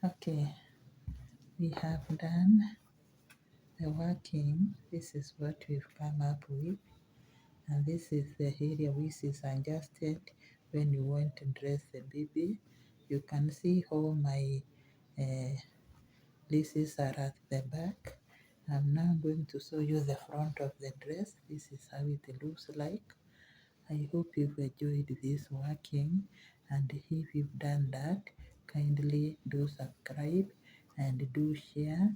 Okay, we have done the working. This is what we've come up with, and this is the area which is adjusted when you want to dress the baby. You can see how my uh, laces are at the back. I'm now going to show you the front of the dress. This is how it looks like. I hope you've enjoyed this working, and if you've done that, kindly do subscribe and do share,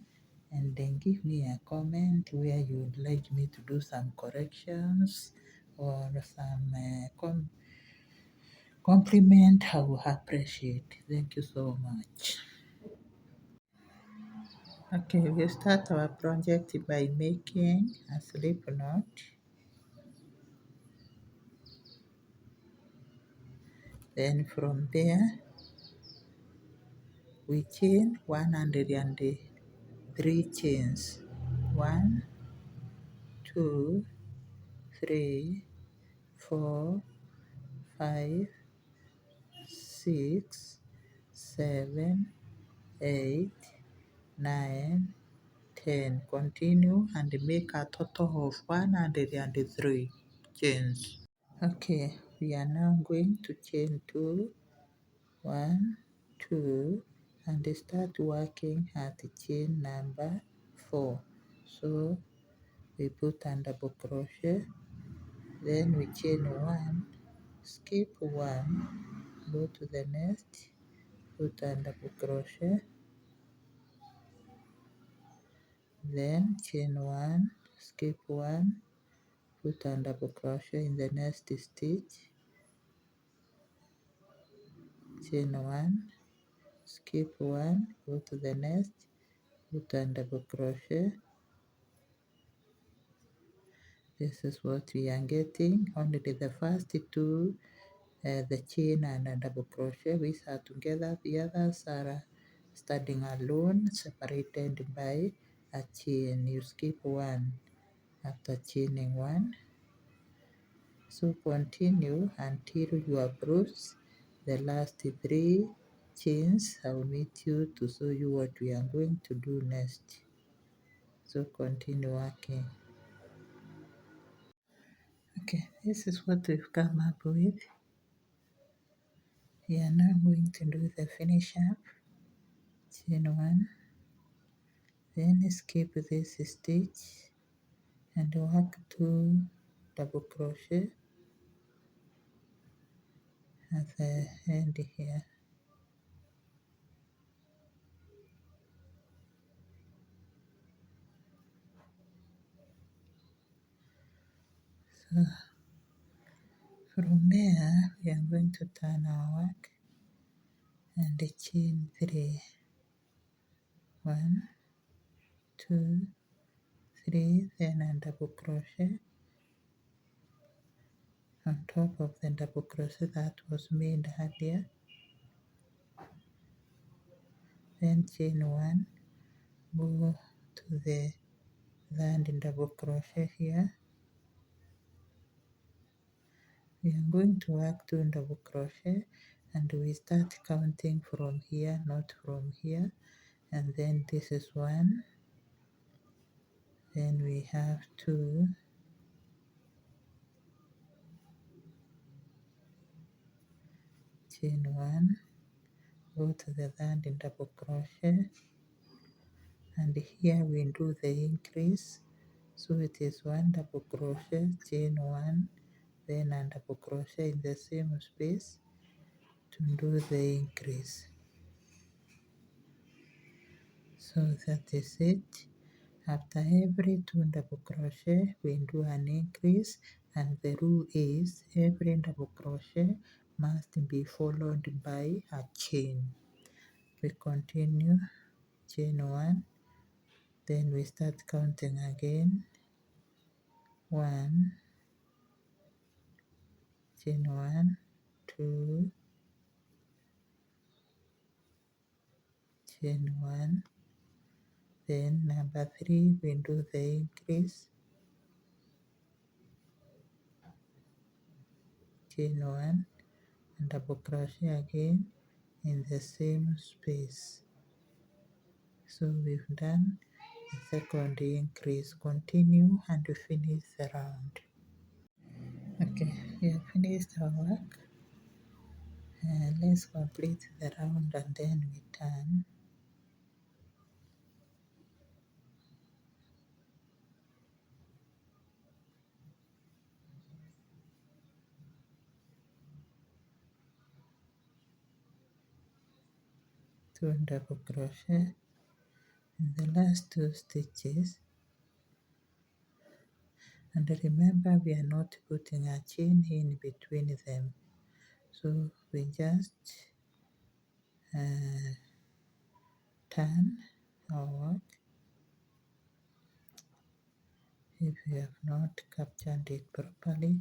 and then give me a comment where you would like me to do some corrections or some compliment. I will appreciate. Thank you so much. Okay, we start our project by making a slip knot. Then from there, we chain 103 chains. 1, 2, 3, 4, 5, 6, 7, 8, 9, 10. Continue and make a total of 103 chains. Okay, we are now going to chain 2, 1, 2, and start working at chain number 4. So we put a double crochet, then we chain 1, skip 1, go to the next, put a double crochet, then chain 1, skip 1, put a double crochet in the next stitch, chain 1, skip 1, go to the next, put a double crochet. This is what we are getting. Only the first two, the chain and a double crochet, which are together. The others are standing alone, separated by a chain. You skip 1 after chaining 1. So continue until you approach the last 3 chains. I will meet you to show you what we are going to do next. So continue working. Okay, this is what we've come up with. We are now going to do the finish up. Chain 1, then skip this stitch and work 2 double crochet at the end here. So from there we are going to turn our work and chain 3. 1, 2, 3, then a double crochet on top of the double crochet that was made earlier, then chain 1, go to the third double crochet here. We are going to work 2 double crochet and we start counting from here, not from here, and then this is 1, then we have 2, chain 1, go to the third double crochet, and here we do the increase. So it is 1 double crochet, chain 1, then a double crochet in the same space to do the increase. So that is it. After every 2 double crochet we do an increase, and the rule is every double crochet must be followed by a chain. We continue chain 1, then we start counting again. 1, chain 1, 2, chain 1, then number 3 we do the increase, chain 1 and double crochet again in the same space. So we've done the second increase. Continue and finish the round. Okay, we have finished our work. Let's complete the round and then we turn. Two double crochet in the last two stitches, and remember we are not putting a chain in between them, so we just turn our work. If you have not captured it properly,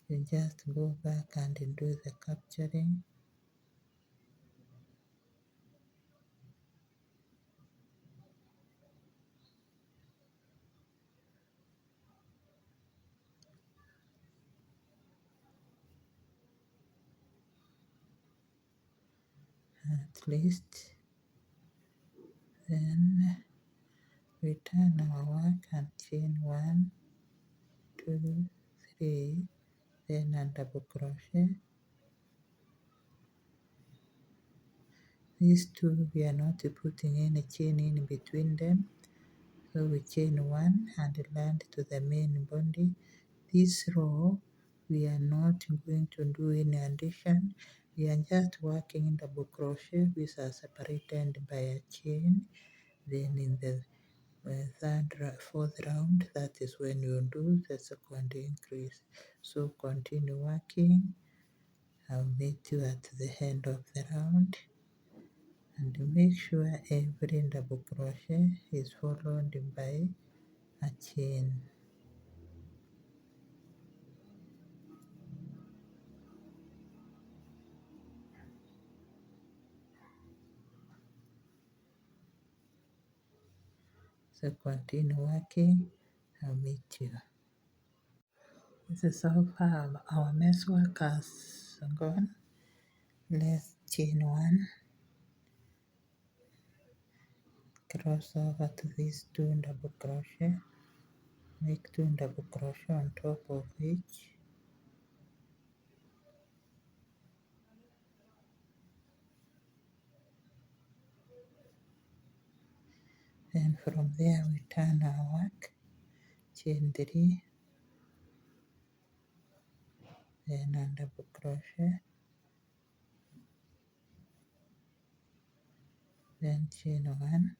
you just go back and do the capturing. At least then we turn our work and chain 1, 2, 3, then a double crochet. These two we are not putting any chain in between them, so we chain 1 and land to the main body. This row we are not going to do any addition, we are just working double crochet which are separated by a chain. Then in the fourth round, that is when you do the second increase. So continue working. I'll meet you at the end of the round, and make sure every double crochet is followed by a chain. So continue working. I'll meet you. This is how far our mesh work has gone. Let's chain 1, cross over to these 2 double crochet, make 2 double crochet on top of each. Then from there we turn our work, chain 3, then a double crochet, then chain 1.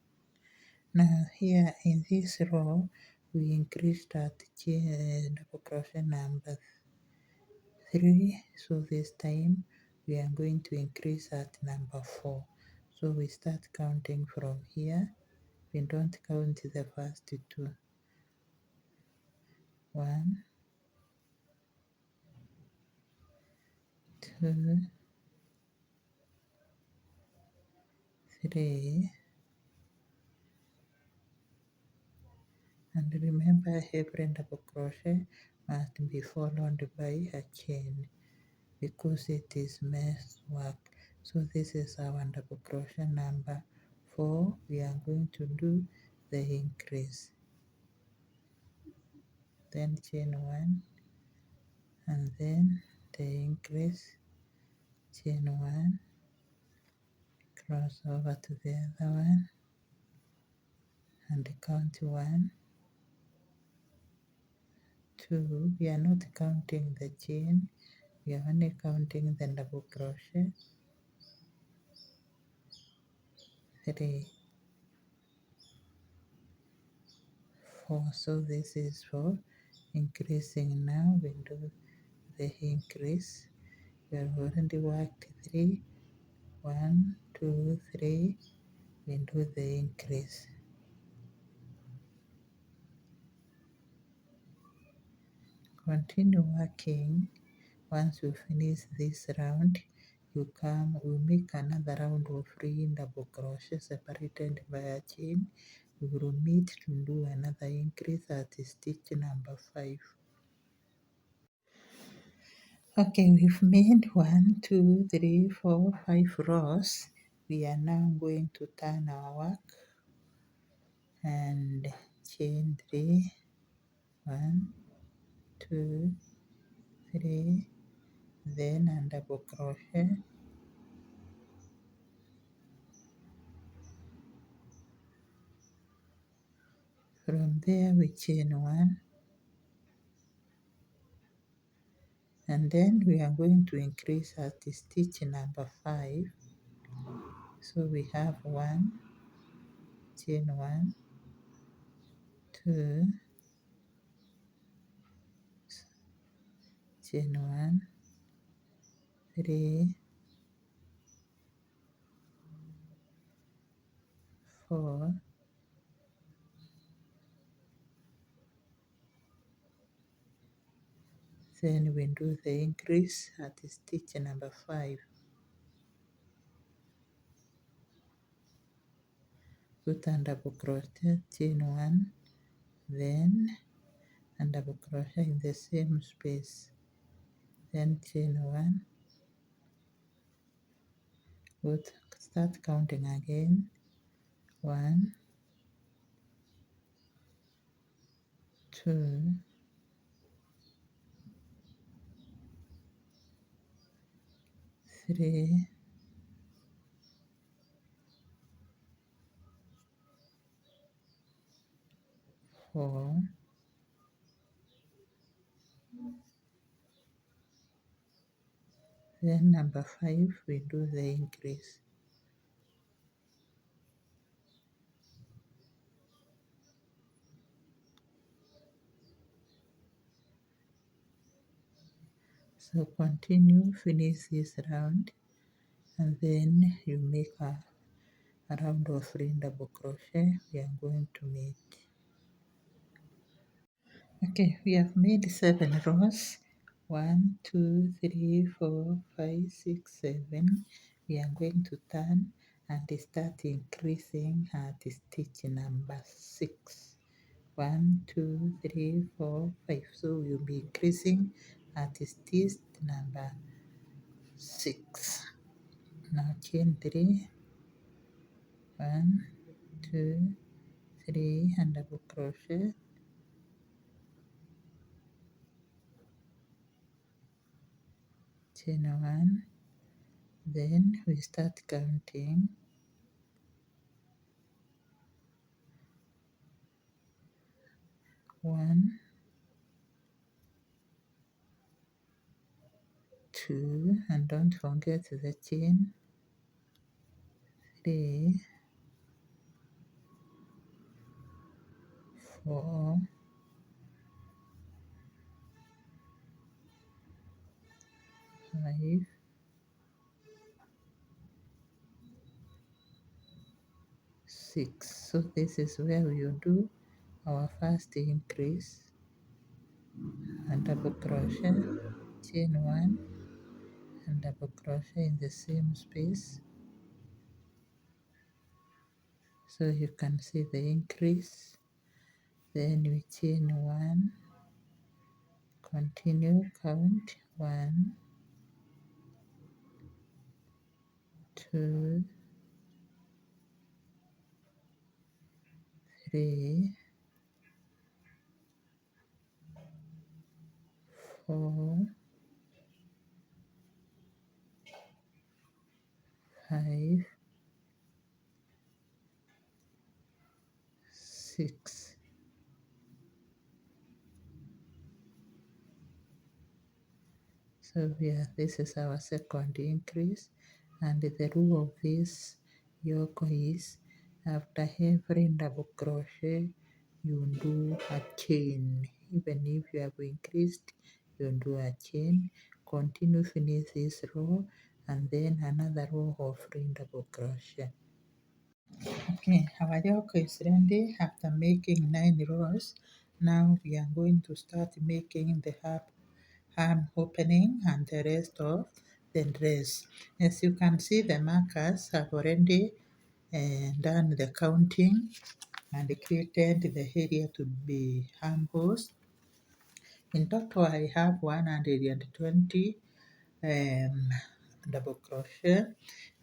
Now here in this row we increased at double crochet number 3, so this time we are going to increase at number 4. So we start counting from here. We don't count the first 2. 1, 2, 3, and remember every double crochet must be followed by a chain because it is mesh work. So this is our double crochet number 4. We are going to do the increase, then chain 1, and then the increase, chain 1, cross over to the other one, and count 1, 2. We are not counting the chain, we are only counting the double crochet. 3, 4. So this is for increasing. Now we do the increase. We have already worked 3, 1, 2, 3. We do the increase. Continue working. Once you finish this round, you make another round of 3 double crochet separated by a chain. We will meet to do another increase at stitch number 5. Okay, we've made 1, 2, 3, 4, 5 rows. We are now going to turn our work. and chain 3, 1, 2, 3, then and double crochet. From there we chain 1, and then we are going to increase at the stitch number 5. So we have 1, chain 1, 2, chain 1, 3, 4, then we do the increase at the stitch number 5. Put and double crochet, chain 1, then and double crochet in the same space, then chain 1, start counting again, 1, 2, 3, 4, then number 5 we do the increase. So continue, finish this round, and then you make a round of 3 double crochet we are going to make. Okay, we have made 7 rows. 1, 2, 3, 4, 5, 6, 7. We are going to turn and start increasing at stitch number 6. 1, 2, 3, 4, 5. So we'll be increasing at stitch number 6. Now chain 3. 1, 2, 3, and double crochet. Chain 1. Then we start counting. 1, 2, and don't forget the chain. 3, 4, 5, 6. So this is where we will do our first increase and double crochet, chain 1, and double crochet in the same space. So you can see the increase. Then we chain 1, continue, count 1, 2, 3, 4, 5, 6. So here, this is our second increase, and the rule of this yoke is after every double crochet you do a chain. Even if you have increased, you do a chain. Continue, finish this row, and then another row of 3 double crochet. Okay, our yoke is ready after making 9 rows. Now we are going to start making the arm opening and the rest of the dress. As you can see, the markers have already done the counting and created the area to be armholes. In total, I have 120 double crochet.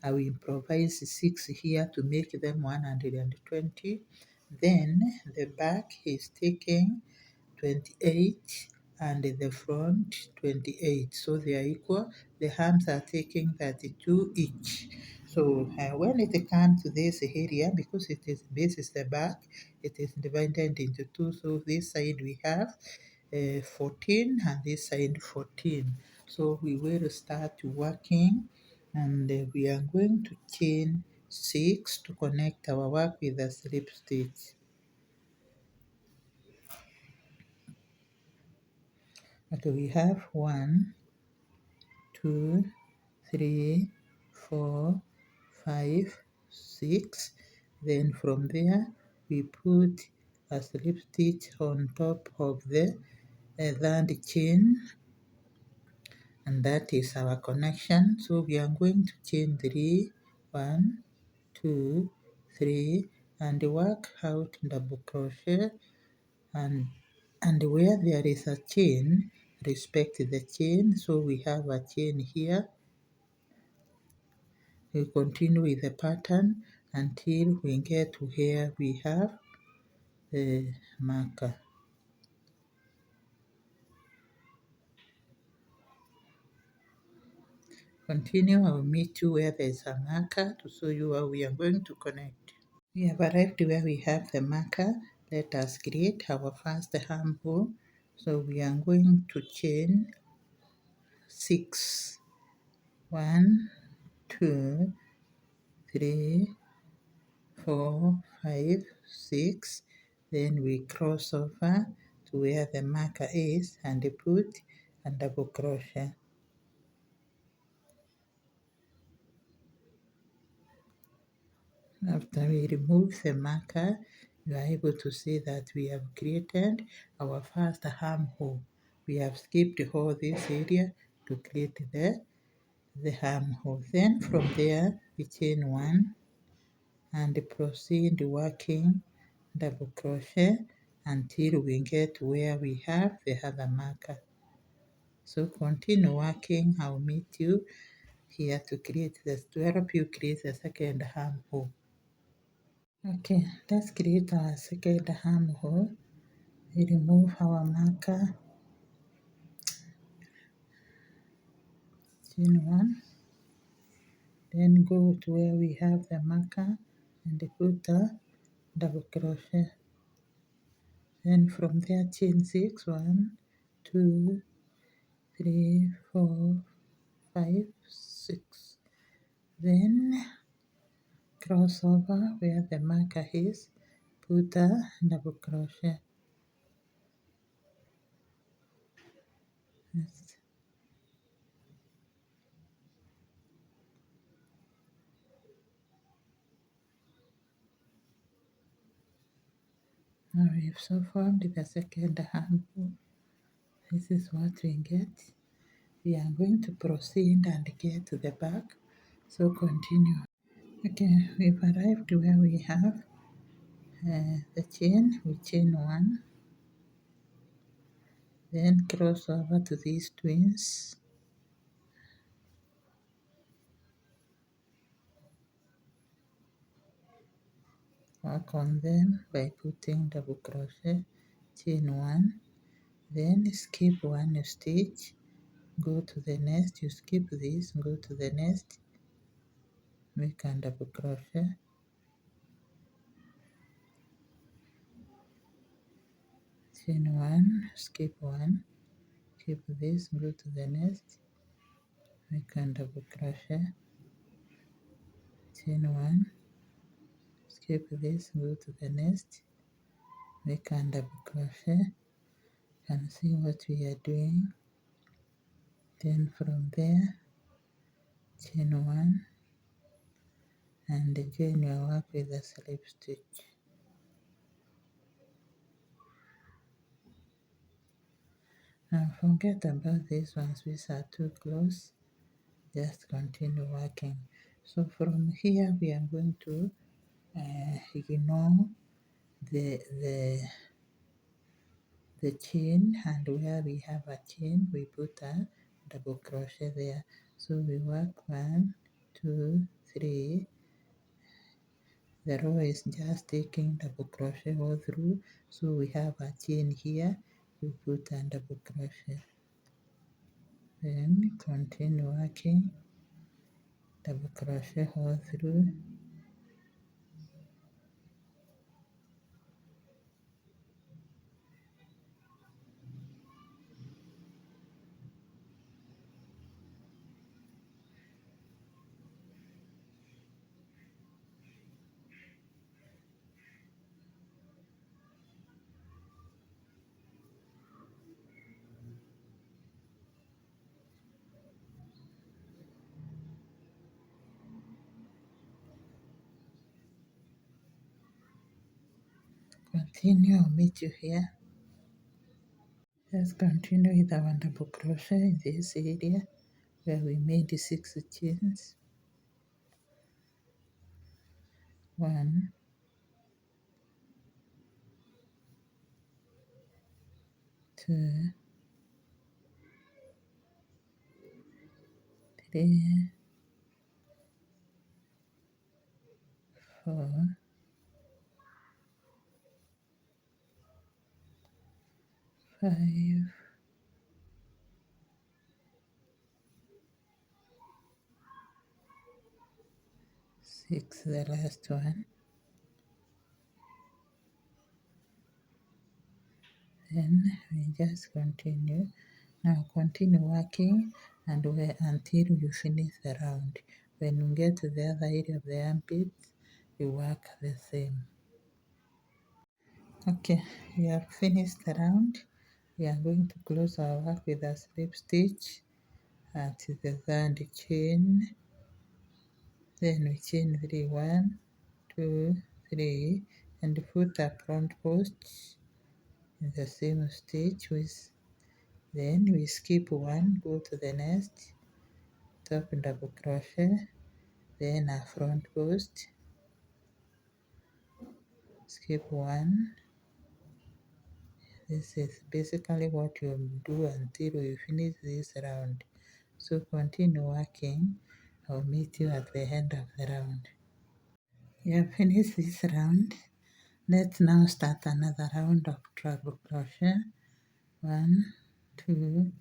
I will improvise 6 here to make them 120. Then the back is taking 28 and the front 28, so they are equal. The arms are taking 32 each. So when it comes to this area, because this is the back, it is divided into two. So this side we have 14 and this side 14. So we will start working, and we are going to chain 6 to connect our work with the slip stitch. Okay, we have 1, 2, 3, 4, 5, 6. Then from there we put a slip stitch on top of the third chain, and that is our connection. So we are going to chain 3, 1, 2, 3, and work out double crochet, and where there is a chain, respect the chain. So we have a chain here. We continue with the pattern until we get to where we have the marker. Continue, I will meet you where there is a marker to show you how we are going to connect. We have arrived where we have the marker. Let us create our first armhole. So we are going to chain 6. 1, 2, 3, 4, 5, 6. Then we cross over to where the marker is and put a double crochet. After we remove the marker, you are able to see that we have created our first armhole. We have skipped all this area to create the armhole. Then from there we chain 1 and proceed working double crochet until we get where we have the other marker. So continue working. I'll meet you here to help you create the second armhole. Okay, let's create our second armhole. We remove our marker, chain 1, then go to where we have the marker and put a double crochet. Then from there chain 6, 1, 2, 3, 4, 5, 6. Then cross over where the marker is, put a double crochet. Yes. Now we've so formed the second armhole. This is what we get. We are going to proceed and get to the back. So continue. Okay, we've arrived where we have the chain. We chain 1, then cross over to these twins. Work on them by putting double crochet, chain 1, then skip 1 stitch, go to the next, you skip this, go to the next, make a double crochet, chain 1, skip 1, skip this, go to the next, make a double crochet, chain 1, skip this, go to the next, make a double crochet, and see what we are doing. Then from there chain 1 and join your work with a slip stitch. Now forget about these ones which are too close, just continue working. So from here we are going to ignore the chain, and where we have a chain we put a double crochet there. So we work 1, 2, 3, The row is just taking double crochet all through, so we have a chain here. You put a double crochet, then continue working, double crochet all through, continue. I'll meet you here. Just continue with our double crochet in this area where we made the 6 chains. 1, 2, 3, 4, 5, 6, the last one. Then we just continue. Now continue working and wait until you finish the round. When you get to the other area of the armpits, you work the same. Okay, we have finished the round. We are going to close our work with a slip stitch at the third chain. Then we chain 3, 1, 2, 3, and put a front post in the same stitch with. Then we skip 1, go to the next, top double crochet, then a front post, skip 1. This is basically what you do until you finish this round. So continue working. I'll meet you at the end of the round. You have finished this round. Let's now start another round of treble crochet. 1, 2,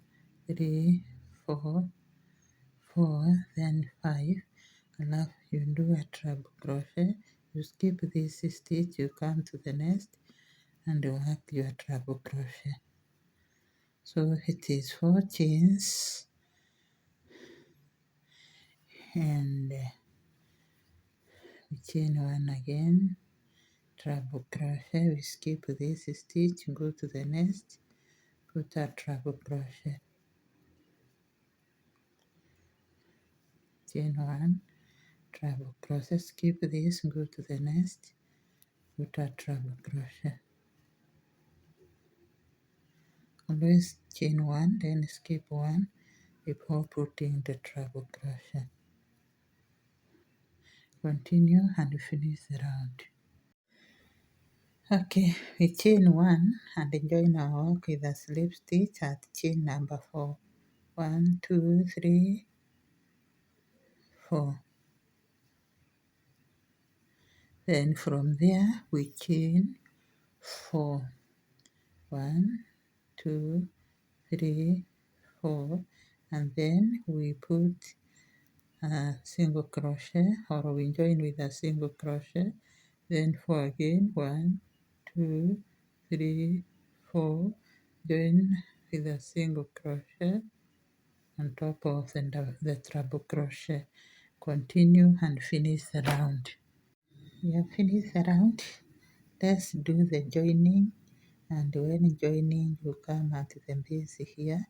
3, 4, 4, then 5. Alafu you do a treble crochet. You skip this stitch, you come to the next and work your treble crochet. So it is 4 chains and we chain 1 again, treble crochet, we skip this stitch, go to the next, put a treble crochet, chain 1, treble crochet, skip this, go to the next, put a treble crochet. Always chain 1, then skip 1 before putting the treble crochet. Continue and finish the round. Okay, we chain 1 and join our work with a slip stitch at chain number 4. 1, 2, 3, 4. Then from there we chain 4. 1, 2, 3, 4, and then we put a single crochet, or we join with a single crochet, then 4 again, 1, 2, 3, 4, join with a single crochet on top of the treble crochet. Continue and finish the round. We have finished the round. Let's do the joining, and when joining you come at the base here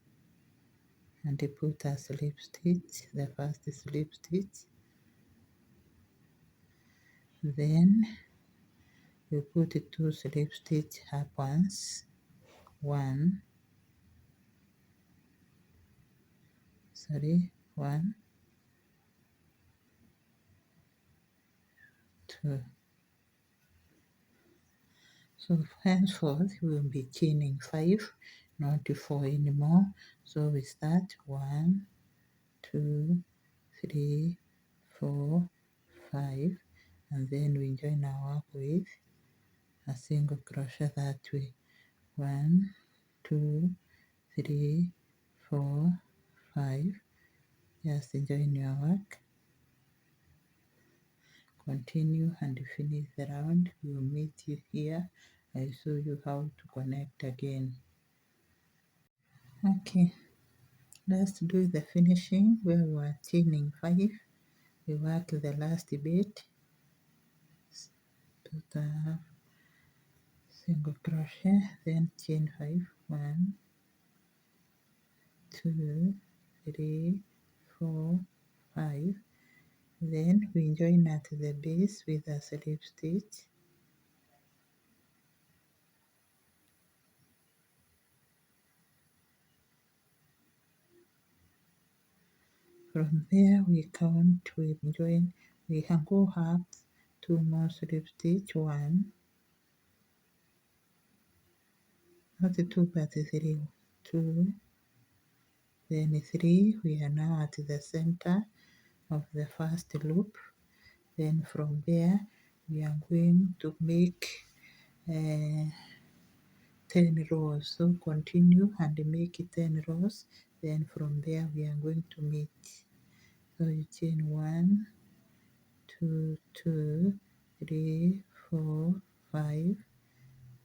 and put a slip stitch, the first slip stitch, then you put 2 slip stitch up once, 1, 1, 2. So henceforth we will be chaining 5, not 4 anymore. So we start 1, 2, 3, 4, 5, and then we join our work with a single crochet that way. 1, 2, 3, 4, 5. Just join your work, continue and finish the round. We will meet you here. I'll show you how to connect again. Okay, let's do the finishing where we are chaining 5. We work the last bit, put a single crochet, then chain 5. 1, 2, 3, 4, 5. Then we join at the base with a slip stitch. From there we count, we join, we can go up 2 more slip stitch, 1, not 2 but 3, 2, then 3. We are now at the center of the first loop. Then from there we are going to make 10 rows. So continue and make 10 rows. Then from there we are going to meet. So you chain 1, 2, 2, 3, 4, 5.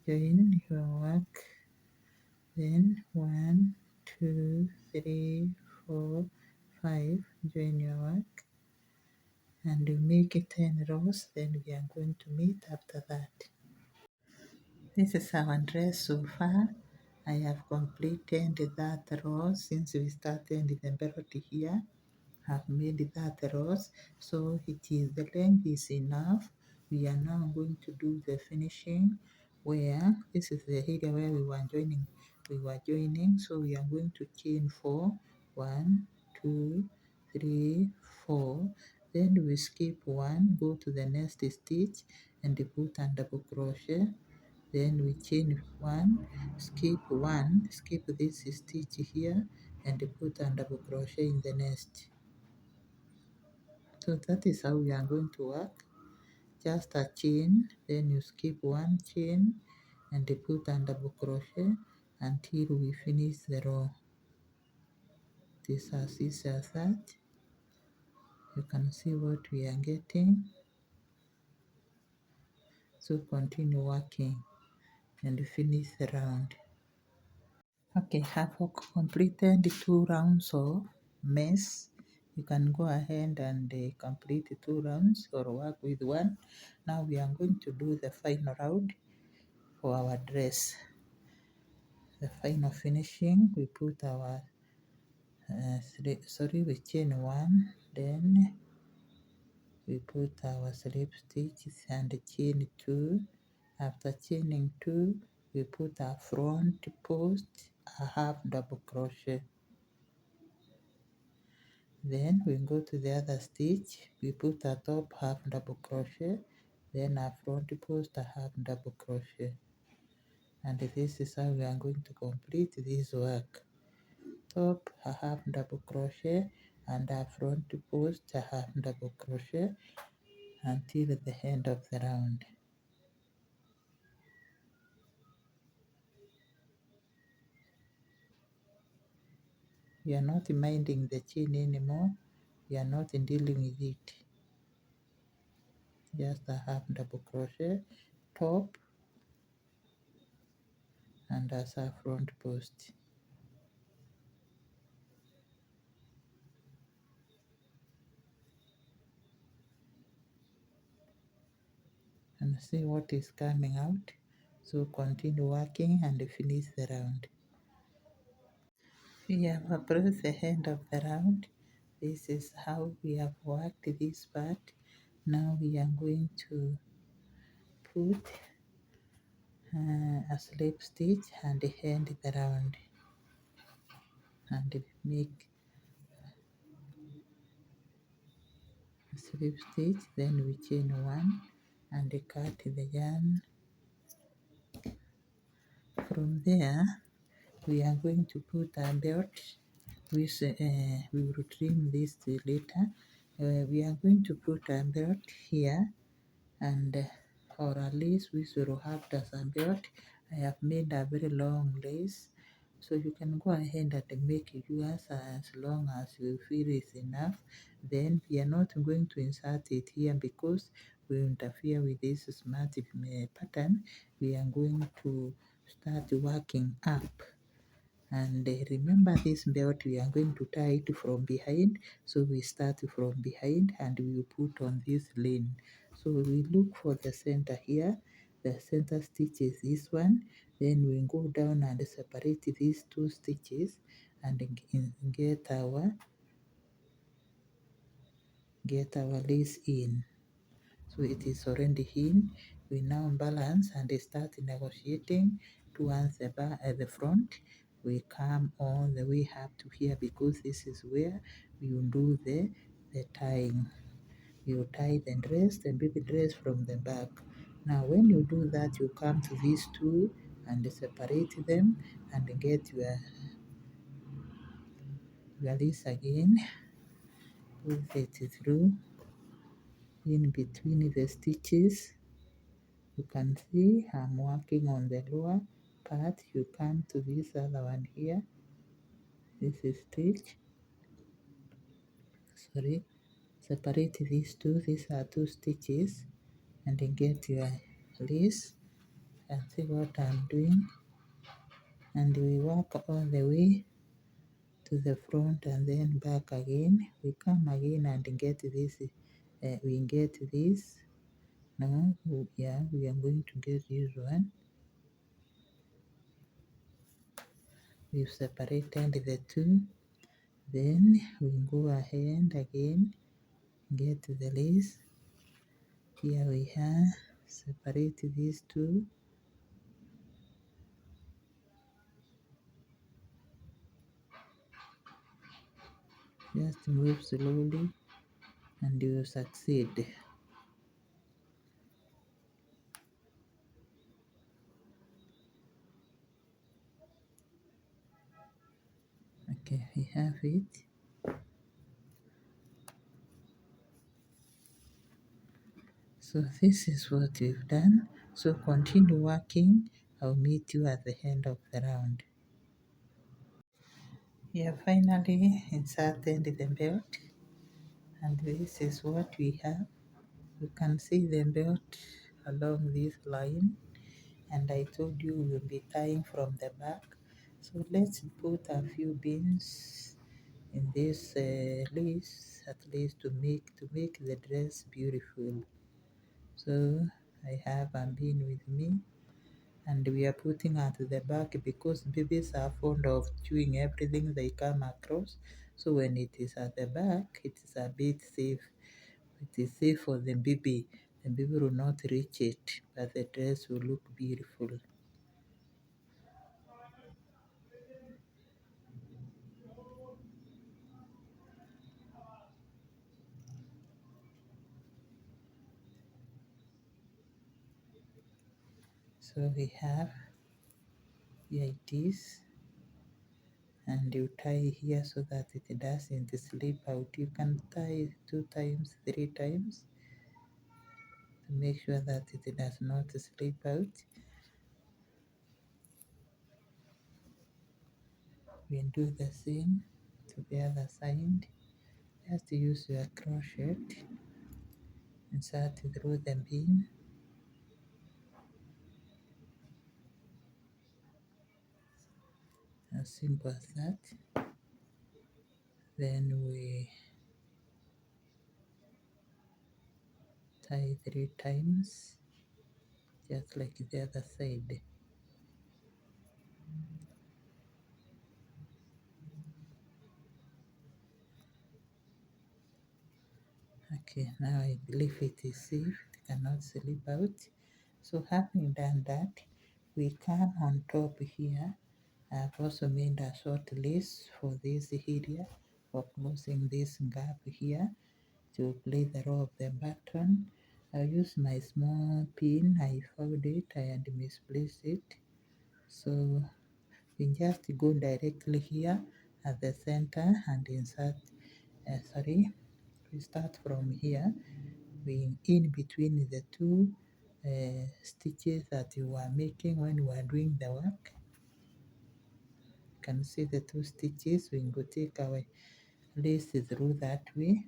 Join your work. Then 1, 2, 3, 4, 5. Join your work. And you make 10 rows. Then we are going to meet after that. This is our dress so far. I have completed that row since we started the belt here. Have made that rows, so the length is enough. We are now going to do the finishing, where this is the area where we were joining. So we are going to chain 4. 1, 2, 3, 4. Then we skip 1, go to the next stitch and put a double crochet. Then we chain 1, skip this stitch here and put a double crochet in the next. So that is how we are going to work. Just a chain, then you skip 1 chain and put a double crochet until we finish the row. This is easy as that. You can see what we are getting. So continue working and finish the round. Okay, have completed 2 rounds of mess. You can go ahead and complete 2 rounds or work with 1. Now we are going to do the final round for our dress. The final finishing, we put our we chain 1, then we put our slip stitches and chain 2. After chaining 2, we put our front post a half double crochet. Then we go to the other stitch, we put a top half double crochet, then a front post a half double crochet. And this is how we are going to complete this work. Top a half double crochet and a front post a half double crochet until the end of the round. We are not minding the chain anymore. We are not dealing with it. Just a half double crochet, top and as a front post. And see what is coming out. So continue working and finish the round. We have approached the end of the round. This is how we have worked this part. Now we are going to put a slip stitch and end the round and make a slip stitch, then we chain 1 and cut the yarn. From there we are going to put a belt, which we will trim this later. We are going to put a belt here and or at least we should have the belt. I have made a very long lace, so you can go ahead and make yours as long as you feel is enough. Then we are not going to insert it here because we interfere with this smart pattern. We are going to start working up. And remember, this belt we are going to tie it from behind, so we start from behind and we put on this lane. So we look for the center here. The center stitch is this one. Then we go down and separate these two stitches and get our lace in. So it is already in. We now balance and start negotiating towards the bar at the front. We come all the way up to here because this is where we will do the tying. You tie the baby dress from the back. Now when you do that, you come to these two and separate them and get your lace again. Pull it through in between the stitches. You can see I'm working on the lower part. You come to this other one here. This is stitch. Sorry. Separate these two. These are two stitches. And then get your lace. And see what I'm doing. And we work all the way to the front and then back again. We come again and get this. We get this. Now, yeah, we are going to get this one. We've separated the two. Then we go ahead again, get the lace. Here we have separate these two. Just move slowly and you succeed. Okay, we have it. So this is what we've done. So continue working. I'll meet you at the end of the round. We have finally inserted the belt, and this is what we have. You can see the belt along this line, and I told you we'll be tying from the back. So let's put a few beans in this lace, at least to make the dress beautiful. So I have a bean with me, and we are putting at the back because babies are fond of chewing everything they come across. So when it is at the back, it is a bit safe. It is safe for the baby. The baby will not reach it, but the dress will look beautiful. So we have, here it is, and you tie here so that it doesn't slip out. You can tie 2 times, 3 times to make sure that it does not slip out. We do the same to the other side. Just use your crochet, insert through the bean, as simple as that. Then we tie 3 times, just like the other side. Okay, now I believe it is safe, it cannot slip out. So having done that, we come on top here. I've also made a short lace for this area, for closing this gap here to play the role of the button. I use my small pin, I found it, I had misplaced it. So we just go directly here at the center and insert, we start from here. in between the two stitches that you are making when you are doing the work. You can see the two stitches. We go take our lace through that way,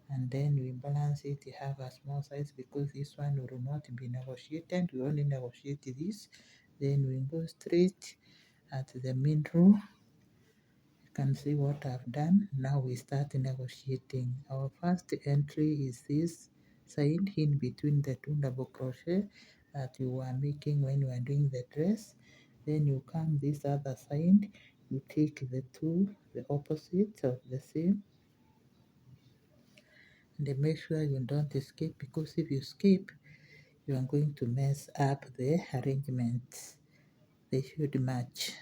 and then we balance it. You have a small size because this one will not be negotiated. We only negotiate this. Then we go straight at the middle. You can see what I've done. Now we start negotiating. Our first entry is this side in between the two double crochet that you are making when you are doing the dress. Then you come this other side, you take the two, the opposite of the same, and make sure you don't escape, because if you escape, you are going to mess up the arrangement. They should match.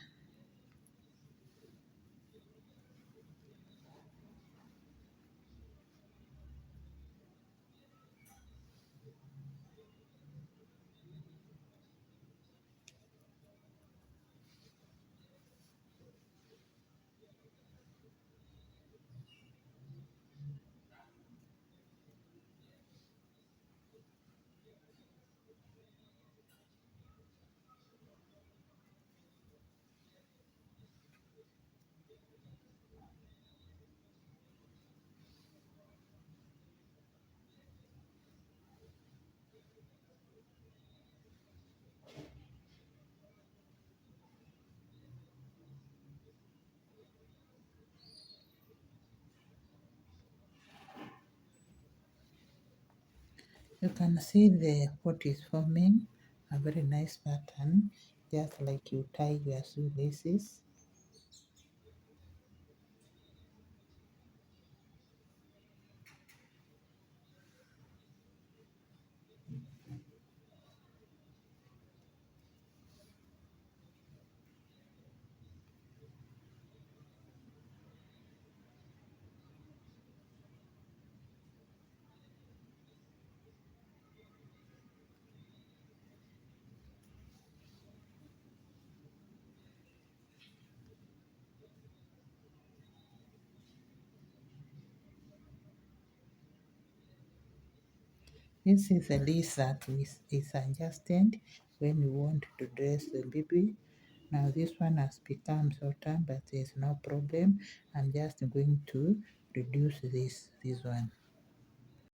You can see the what is forming a very nice pattern, just like you tie your shoelaces. This is a lace that is adjusted when you want to dress the baby. Now this one has become shorter, but there's no problem. I'm just going to reduce this one.